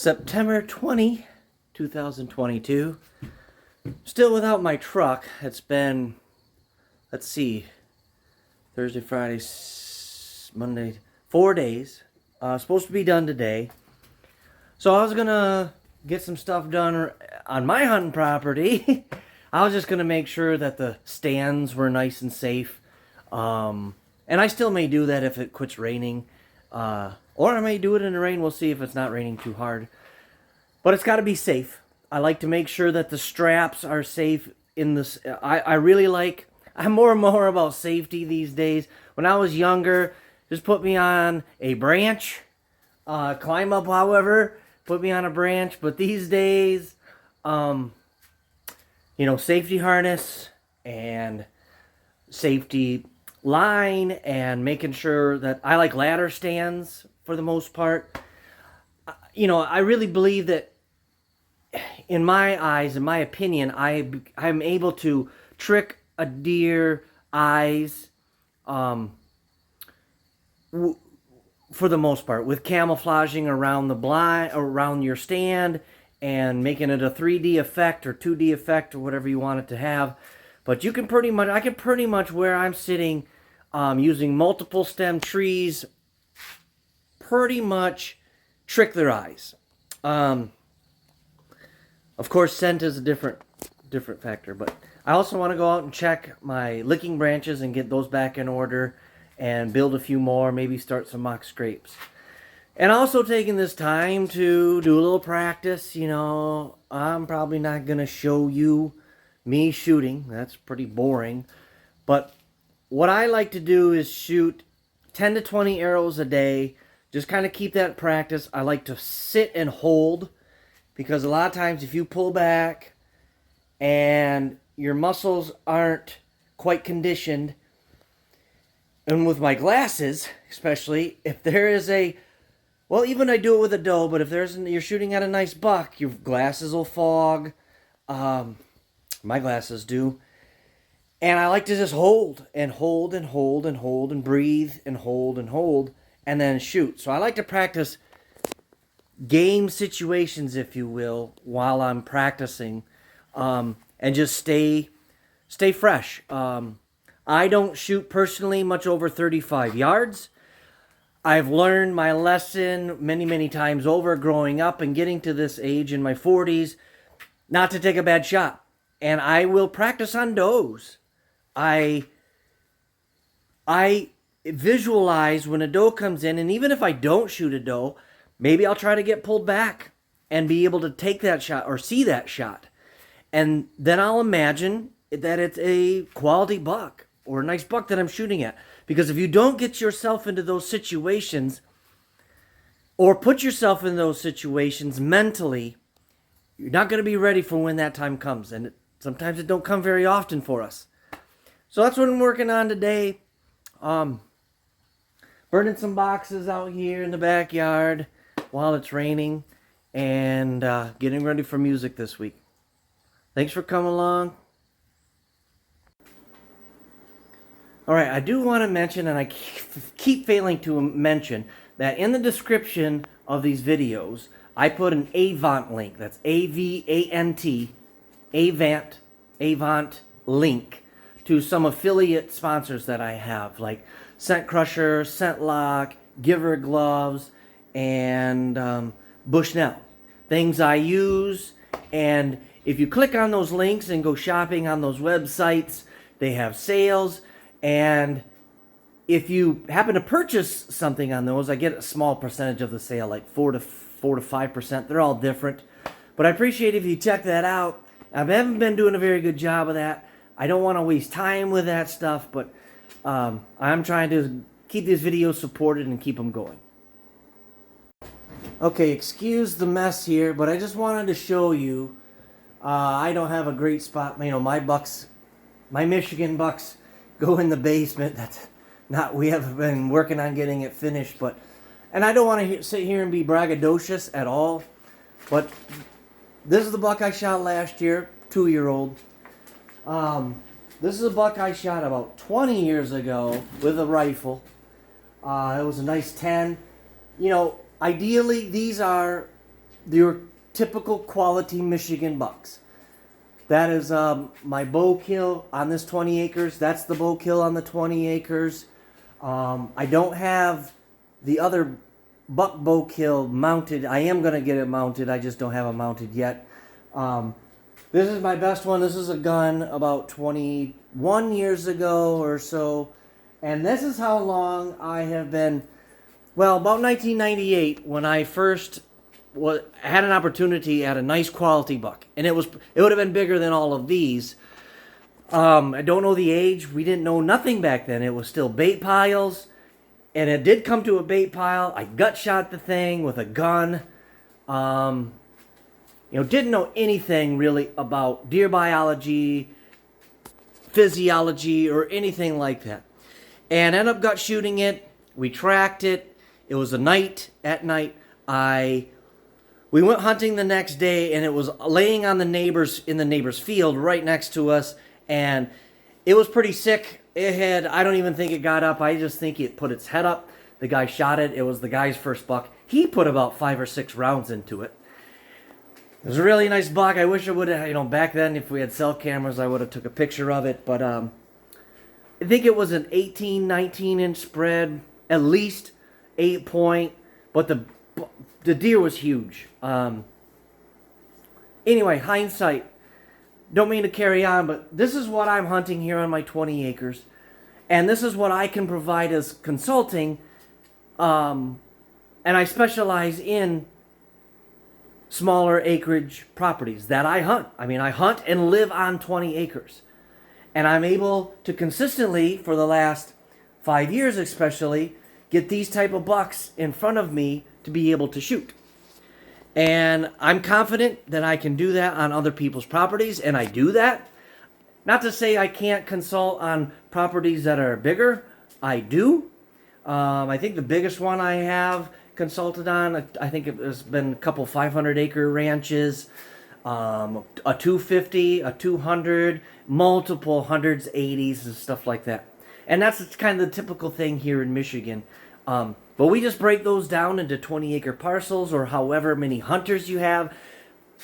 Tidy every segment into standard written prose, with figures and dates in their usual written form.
September 20, 2022. Still without my truck. It's been, let's see, Thursday, Friday, Monday, 4 days. Supposed to be done today. So I was gonna get some stuff done on my hunting property. I was just gonna make sure that the stands were nice and safe. And I still may do that if it quits raining. Or I may do it in the rain. We'll see if it's not raining too hard. But it's got to be safe. I like to make sure that the straps are safe in this. I really like, I'm more and more about safety these days. When I was younger, just put me on a branch, climb up however, put me on a branch. But these days, safety harness and safety line and making sure that I like ladder stands for the most part. I really believe that in my eyes, in my opinion, I'm able to trick a deer eyes for the most part with camouflaging around the blind, around your stand, and making it a 3D effect or 2D effect or whatever you want it to have. But you can pretty much, I can pretty much where I'm sitting, using multiple stem trees, pretty much trick their eyes. Of course, scent is a different factor, but I also want to go out and check my licking branches and get those back in order and build a few more, maybe start some mock scrapes. And also taking this time to do a little practice. I'm probably not going to show you me shooting. That's pretty boring. But what I like to do is shoot 10 to 20 arrows a day. Just kind of keep that practice. I like to sit and hold, because a lot of times if you pull back and your muscles aren't quite conditioned, and with my glasses especially, if there is even I do it with a doe, but if you're shooting at a nice buck, your glasses will fog. My glasses do. And I like to just hold and hold and hold and hold and breathe and hold and then shoot. So I like to practice game situations, if you will, while I'm practicing, and just stay fresh. I don't shoot personally much over 35 yards. I've learned my lesson many, many times over growing up and getting to this age in my 40s not to take a bad shot. And I will practice on does. I visualize when a doe comes in, and even if I don't shoot a doe, maybe I'll try to get pulled back and be able to take that shot or see that shot. And then I'll imagine that it's a quality buck or a nice buck that I'm shooting at. Because if you don't get yourself into those situations or put yourself in those situations mentally, you're not going to be ready for when that time comes. And sometimes it don't come very often for us. So that's what I'm working on today. Burning some boxes out here in the backyard while it's raining, and getting ready for music this week. Thanks for coming along. Alright, I do want to mention, and I keep failing to mention, that in the description of these videos, I put an Avant link. That's A-V-A-N-T, Avant link to some affiliate sponsors that I have, like Scent Crusher, Scentlok, Giver Gloves, and Bushnell. Things I use, and if you click on those links and go shopping on those websites, they have sales, and if you happen to purchase something on those, I get a small percentage of the sale, like 4 to 5%. They're all different, but I appreciate if you check that out. I haven't been doing a very good job of that. I don't want to waste time with that stuff, but I'm trying to keep these videos supported and keep them going. Okay, excuse the mess here, but I just wanted to show you. I don't have a great spot. My Michigan bucks go in the basement. We have been working on getting it finished, and I don't want to sit here and be braggadocious at all, but this is the buck I shot last year, 2-year-old. This is a buck I shot about 20 years ago with a rifle. It was a nice 10. Ideally, these are your typical quality Michigan bucks. That is my bow kill on this 20 acres. That's the bow kill on the 20 acres. I don't have the other buck bow kill mounted. I am going to get it mounted. I just don't have it mounted yet. This is my best one. This is a gun about 21 years ago or so. And this is how long I have been, well, about 1998 when I first had an opportunity at a nice quality buck. And it would have been bigger than all of these. I don't know the age. We didn't know nothing back then. It was still bait piles. And it did come to a bait pile. I gut shot the thing with a gun. Didn't know anything really about deer biology, physiology, or anything like that. And ended up gut shooting it. We tracked it. It was a night. At night, we went hunting the next day, and it was laying on in the neighbor's field right next to us, and it was pretty sick. I don't even think it got up. I just think it put its head up. The guy shot it. It was the guy's first buck. He put about 5 or 6 rounds into it. It was a really nice buck. I wish I would have, back then, if we had cell cameras, I would have took a picture of it. But I think it was an 18, 19-inch spread, at least 8-point. But the deer was huge. Anyway, hindsight. Don't mean to carry on, but this is what I'm hunting here on my 20 acres. And this is what I can provide as consulting. And I specialize in smaller acreage properties that I hunt. I mean, I hunt and live on 20 acres. And I'm able to consistently, for the last 5 years especially, get these type of bucks in front of me to be able to shoot. And I'm confident that I can do that on other people's properties, and I do that. Not to say I can't consult on properties that are bigger. I do. I think the biggest one I have consulted on, I think it has been a couple 500-acre ranches, a 250, a 200, multiple hundreds, 80s, and stuff like that. And that's kind of the typical thing here in Michigan. But we just break those down into 20-acre parcels, or however many hunters you have,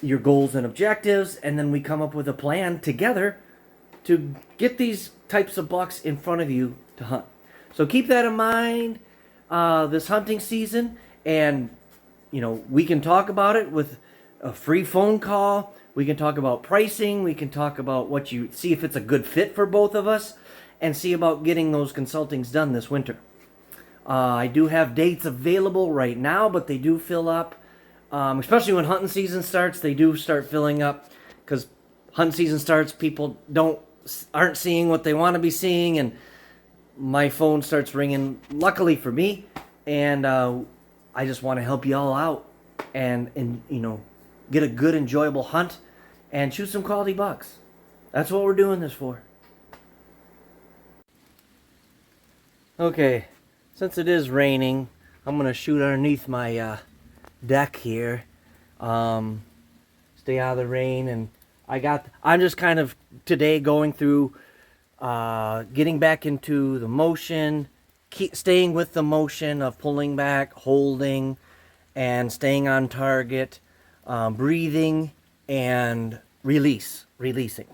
your goals and objectives, and then we come up with a plan together to get these types of bucks in front of you to hunt. So keep that in mind this hunting season, and we can talk about it with a free phone call. We can talk about pricing. We can talk about see if it's a good fit for both of us, and see about getting those consultings done this winter. I do have dates available right now, but they do fill up. Especially when hunting season starts, they do start filling up, because hunting season starts, people aren't seeing what they want to be seeing, and my phone starts ringing, luckily for me, and I just want to help you all out and get a good, enjoyable hunt and shoot some quality bucks. That's what we're doing this for. Okay, since it is raining, I'm going to shoot underneath my deck here. Stay out of the rain, and I'm just kind of today going through getting back into the motion, staying with the motion of pulling back, holding, and staying on target, breathing, and releasing.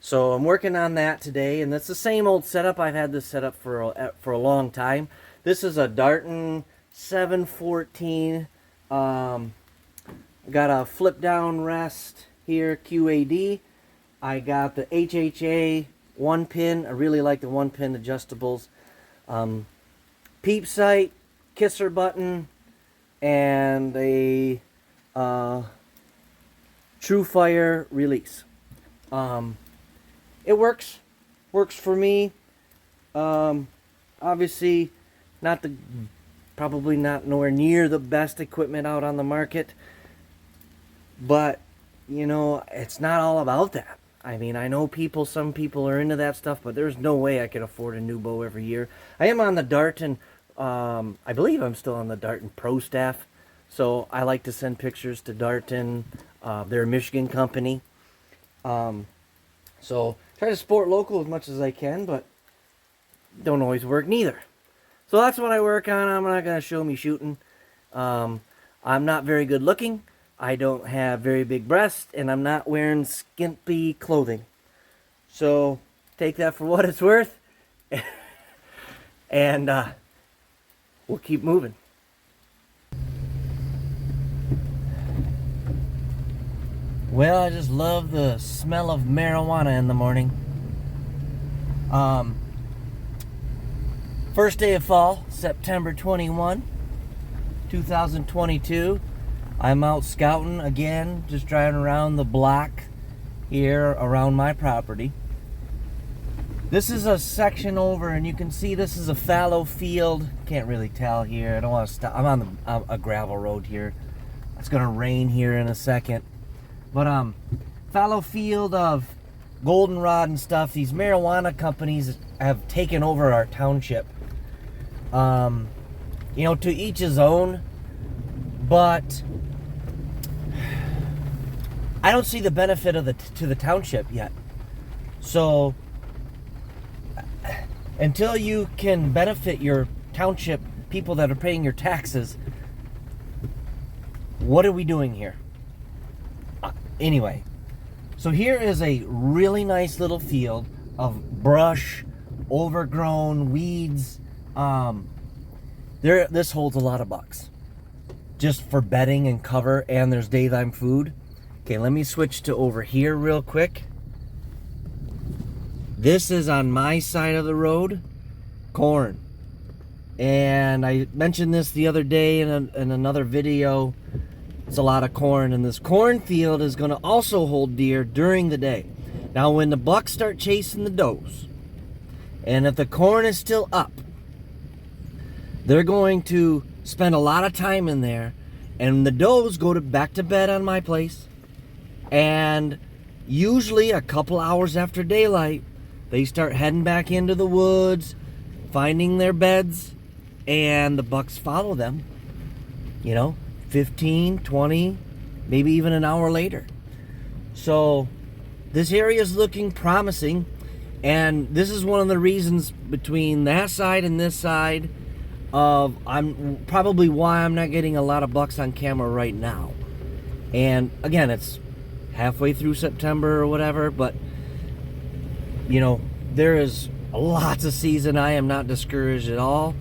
So I'm working on that today, and that's the same old setup. I've had this setup for a long time. This is a Darton 714. Got a flip down rest here, QAD. I got the HHA 1-pin. I really like the 1-pin adjustables. Peep sight, kisser button, and a True Fire release. It works for me. Obviously, probably not nowhere near the best equipment out on the market, but it's not all about that. I mean, I know some people are into that stuff, but there's no way I could afford a new bow every year. I am on the Darton, I believe I'm still on the Darton Pro staff, so I like to send pictures to Darton. They're a Michigan company. So try to support local as much as I can, but don't always work neither. So that's what I work on. I'm not going to show me shooting. I'm not very good looking. I don't have very big breasts, and I'm not wearing skimpy clothing. So take that for what it's worth, and we'll keep moving. Well, I just love the smell of marijuana in the morning. First day of fall, September 21, 2022. I'm out scouting again, just driving around the block here around my property. This is a section over, and you can see this is a fallow field. Can't really tell here. I don't want to stop. I'm on a gravel road here. It's gonna rain here in a second. But fallow field of goldenrod and stuff. These marijuana companies have taken over our township. You know, to each his own, but I don't see the benefit of to the township yet. So until you can benefit your township, people that are paying your taxes, what are we doing here? Anyway, so here is a really nice little field of brush, overgrown weeds. This holds a lot of bucks, just for bedding and cover, and there's daytime food. Okay, let me switch to over here real quick. This is on my side of the road, corn. And I mentioned this the other day in another video. It's a lot of corn, and this cornfield is going to also hold deer during the day. Now, when the bucks start chasing the does, and if the corn is still up, they're going to spend a lot of time in there, and the does go back to bed on my place, and usually a couple hours after daylight, they start heading back into the woods, finding their beds, and the bucks follow them, you know, 15, 20, maybe even an hour later. So this area is looking promising, and this is one of the reasons between that side and this side of probably why I'm not getting a lot of bucks on camera right now. And again, it's halfway through September or whatever, but you know, there is lots of season. I am not discouraged at all,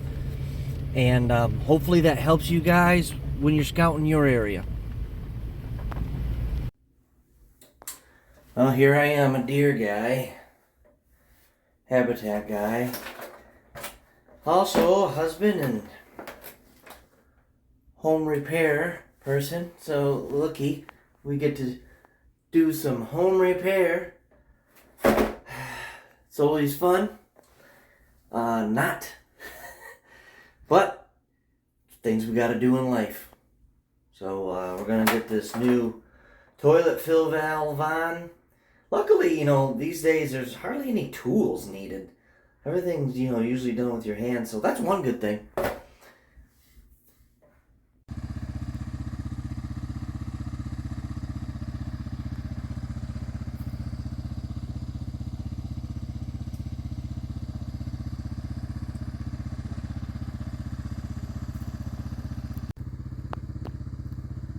and hopefully that helps you guys when you're scouting your area. Well, here I am, a deer guy, habitat guy, also a husband and home repair person. So looky, we get to do some home repair. It's always fun. Not. But things we gotta do in life. So we're gonna get this new toilet fill valve on. Luckily, you know, these days there's hardly any tools needed. Everything's, you know, usually done with your hands, so that's one good thing.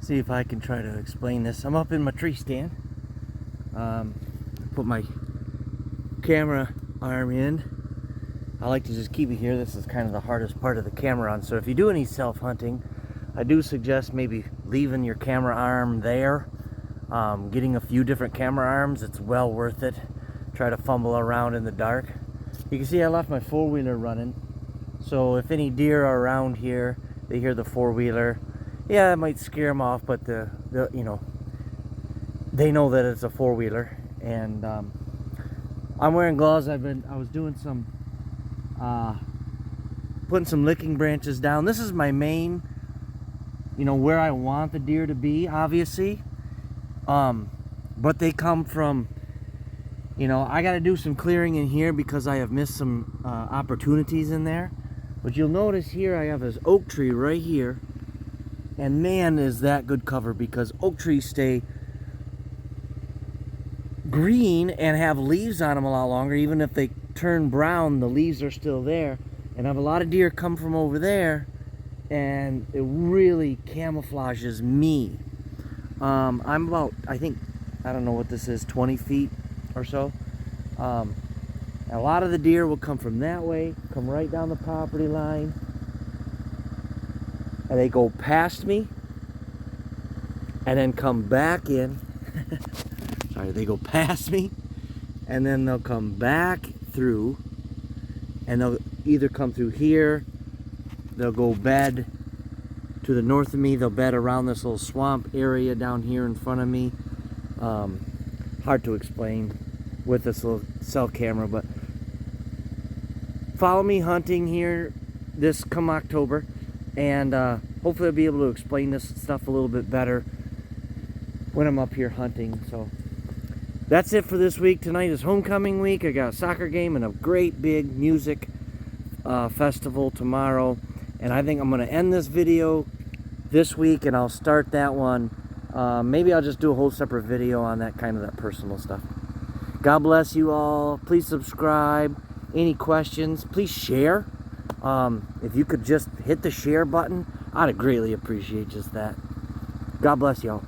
See if I can try to explain this. I'm up in my tree stand. Put my camera arm in. I like to just keep it here. This is kind of the hardest part of the camera on. So if you do any self-hunting, I do suggest maybe leaving your camera arm there. Getting a few different camera arms, it's well worth it. Try to fumble around in the dark. You can see I left my four-wheeler running. So if any deer are around here, they hear the four-wheeler. Yeah, it might scare them off, but you know, they know that it's a four-wheeler. And I'm wearing gloves. I was doing some putting some licking branches down. This is my main, you know, where I want the deer to be, obviously. But they come from, you know, I got to do some clearing in here because I have missed some opportunities in there. But you'll notice here I have this oak tree right here. And man, is that good cover, because oak trees stay green and have leaves on them a lot longer. Even if they turn brown, the leaves are still there. And I have a lot of deer come from over there, and it really camouflages me. I'm about, I think, I don't know what this is, 20 feet or so. A lot of the deer will come from that way, come right down the property line, and they go past me, and then come back in. Sorry, they go past me, and then they'll come back through, and they'll either come through here, they'll go bed to the north of me, they'll bed around this little swamp area down here in front of me. Hard to explain with this little cell camera, but follow me hunting here this come October, and hopefully I'll be able to explain this stuff a little bit better when I'm up here hunting. So that's it for this week. Tonight is homecoming week. I got a soccer game and a great big music festival tomorrow, and I think I'm going to end this video this week, and I'll start that one. Maybe I'll just do a whole separate video on that kind of that personal stuff. God bless you all. Please subscribe. Any questions, please share. If you could just hit the share button, I'd greatly appreciate just that. God bless y'all.